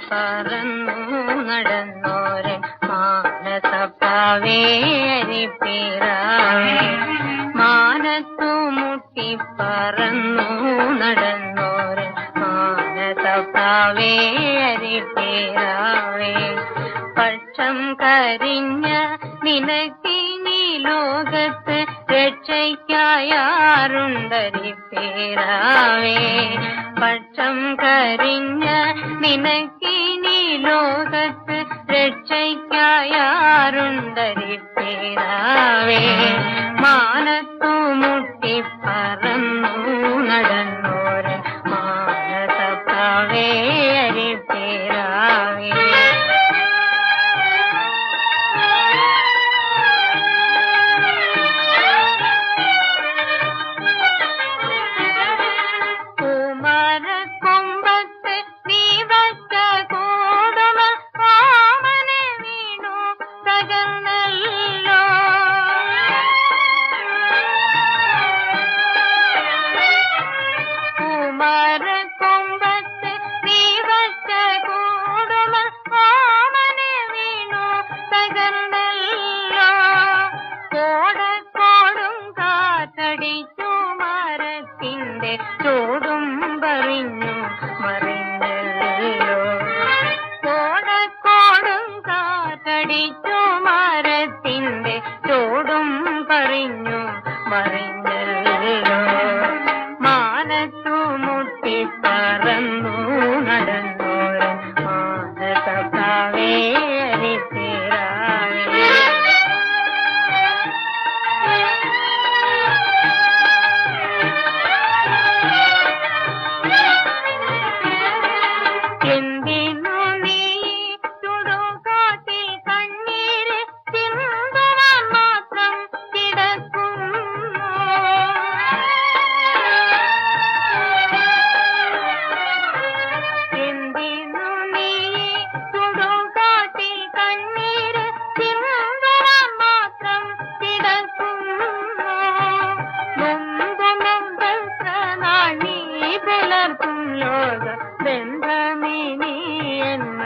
പറന്നു നടന്നോരൻ മാനസപ്പാവേ അരിപ്പീറാവേ മാനത്തു മുട്ടി പറന്നു നടന്നോരൻ മാനസപ്പാവേ അരിപ്പീറാവേ പക്ഷം കരിഞ്ഞ നിനക്കിനി ലോകത്ത് രക്ഷയ്ക്കായാറുണ്ടരിപ്പേരാവേ പക്ഷം കരിഞ്ഞ നിനക്കിനി ലോകത്ത് രക്ഷയ്ക്കായാറുണ്ടരിപ്പേരാവേ മാനത്തു മുട്ടി പറന്നു നടന്നോരൻ മാനസപ്പാവേ അരിപ്പേരാവേ ചോടും പറഞ്ഞു മറിഞ്ഞല്ലോ കോടക്കോടും കാറ്റടിച്ചു മരത്തിന്റെ ചോടും പറഞ്ഞു മറിഞ്ഞല്ലോ മാനത്തു മുട്ടി പറന്നു നടന്നോരൻ മാനസപ്പാവേ അരിപ്പേരാവേ എന്തിനു നീ ചുടുകാട്ടിൽ കണ്ണീര് ചിന്തുവാൻ മാത്രം കിടക്കുന്നു എന്തിനു നീ ചുടുകാട്ടിൽ കണ്ണീര് ചിന്തുവാൻ മാത്രം കിടക്കുന്നു നൊന്തുമെന്തനാണീ പുലർത്തും ലോക ബന്ധമിനി എന്മ